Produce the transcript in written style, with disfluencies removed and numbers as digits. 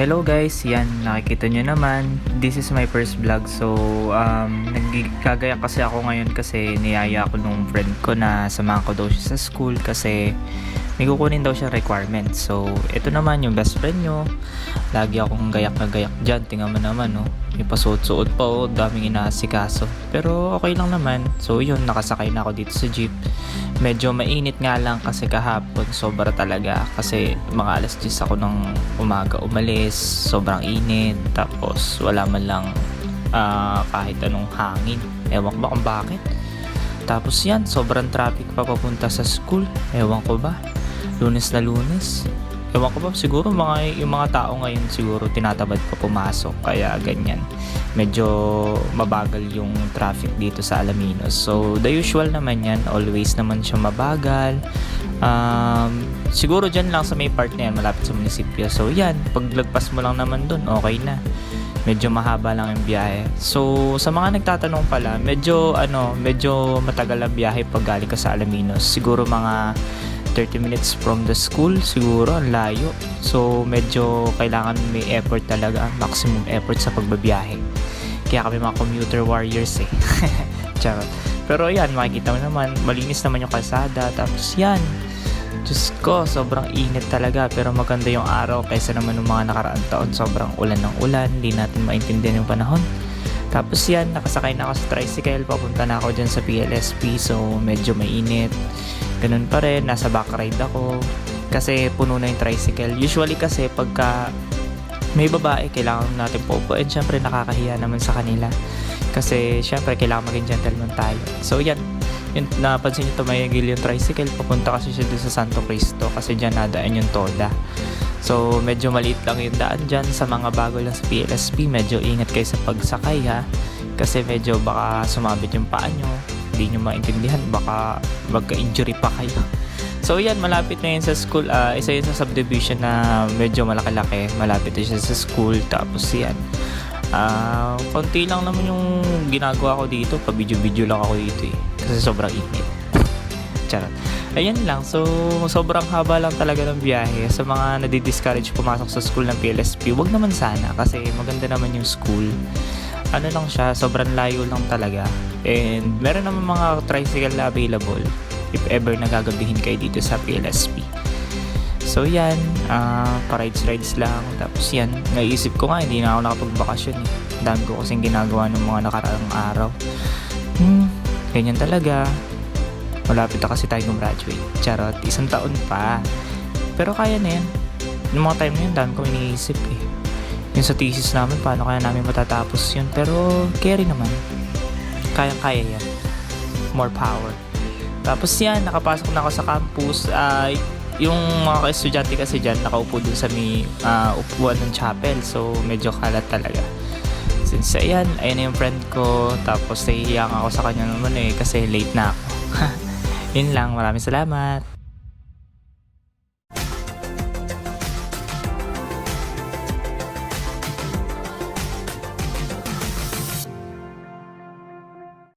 Hello guys, yan nakikita nyo naman. This is my first vlog. So, nagkagaya kasi ako ngayon kasi niyaya ako nung friend ko na samahan ko daw siya sa school kasi may kukunin daw siya requirement. So, ito naman yung best friend nyo. Lagi akong gayak na gayak dyan. Tingnan mo naman, no? May pasuot-suot pa, oh. Daming inaasikaso. Pero okay lang naman. So, yun, nakasakay na ako dito sa jeep. Medyo mainit nga lang kasi kahapon. Sobra talaga. Kasi mga alas 10 ako ng umaga umalis. Sobrang init. Tapos, wala man lang kahit anong hangin. Ewan ko ba kung bakit. Tapos yan, sobrang traffic pa papunta sa school. Ewan ko ba. Lunes na Lunes. Ewan ko ba, siguro yung mga tao ngayon siguro tinatamad pa pumasok. Kaya ganyan. Medyo mabagal yung traffic dito sa Alaminos. So, the usual naman yan. Always naman siya mabagal. Siguro dyan lang sa may part na yan, malapit sa munisipyo. So, yan. Paglagpas mo lang naman dun, okay na. Medyo mahaba lang yung biyahe. So, sa mga nagtatanong pala, medyo matagal ang biyahe pag galing ka sa Alaminos. Siguro mga 30 minutes from the school, siguro ang layo. So, medyo kailangan may effort talaga, maximum effort sa pagbabiyahe. Kaya kami mga commuter warriors eh. Charot. Pero yan, makikita mo naman, malinis naman yung kalsada. Tapos yan, Diyos ko, sobrang init talaga. Pero maganda yung araw kaysa naman ng mga nakaraang taon. Sobrang ulan ng ulan, hindi natin maintindihan yung panahon. Tapos yan, nakasakay na ako sa tricycle. Papunta na ako dyan sa PLSP. So, medyo mainit. Ganun pa rin, nasa back ride ako. Kasi puno na yung tricycle. Usually kasi pagka may babae, kailangan natin paupuin. Siyempre, nakakahiya naman sa kanila. Kasi, siyempre, kailangan maging gentleman tayo. So, yan. Yun, napansin nyo tumahigil yung tricycle. Papunta kasi siya doon sa Santo Cristo. Kasi dyan nadaan yung Toda. So, medyo maliit lang yung daan dyan. Sa mga bago lang sa PLSP, medyo ingat kayo sa pagsakay ha. Kasi medyo baka sumabit yung paa nyo. Hindi nyo maintindihan. Baka magka-injury pa kayo. So, yan. Malapit na yun sa school. Isa yun sa subdivision na medyo malaki-laki. Malapit na siya sa school. Tapos yan. Konti lang naman yung ginagawa ko dito. Pa-video-video lang ako dito eh. Kasi sobrang init. Charot. Ayan lang. So, sobrang haba lang talaga ng biyahe. Sa mga nadi-discourage pumasok sa school ng PLSP, wag naman sana. Kasi maganda naman yung school. Ano lang siya, sobrang layo lang talaga. And meron naman mga tricycle na available if ever nagagabihin kayo dito sa PLSP. So yan, pa-rides lang. Tapos yan, naisip ko nga, hindi na ako nakapagbakasyon eh. Dami ko kasing ginagawa ng mga nakaraang araw. Ganyan talaga. Malapit na kasi tayo graduate. Charot, 1 taon pa. Pero kaya na yan. Yung mga time na yun, dami ko iniisip eh. Yung sa thesis namin, paano kaya namin matatapos yun. Pero carry naman. Kaya yan. More power. Tapos yan, nakapasok na ako sa campus. Yung mga estudyante kasi dyan, nakaupo dun sa may upuan ng chapel. So, medyo kalat talaga. Since ayan na yung friend ko. Tapos nahihiyang ako sa kanya naman eh, kasi late na ako. Yun lang, maraming salamat.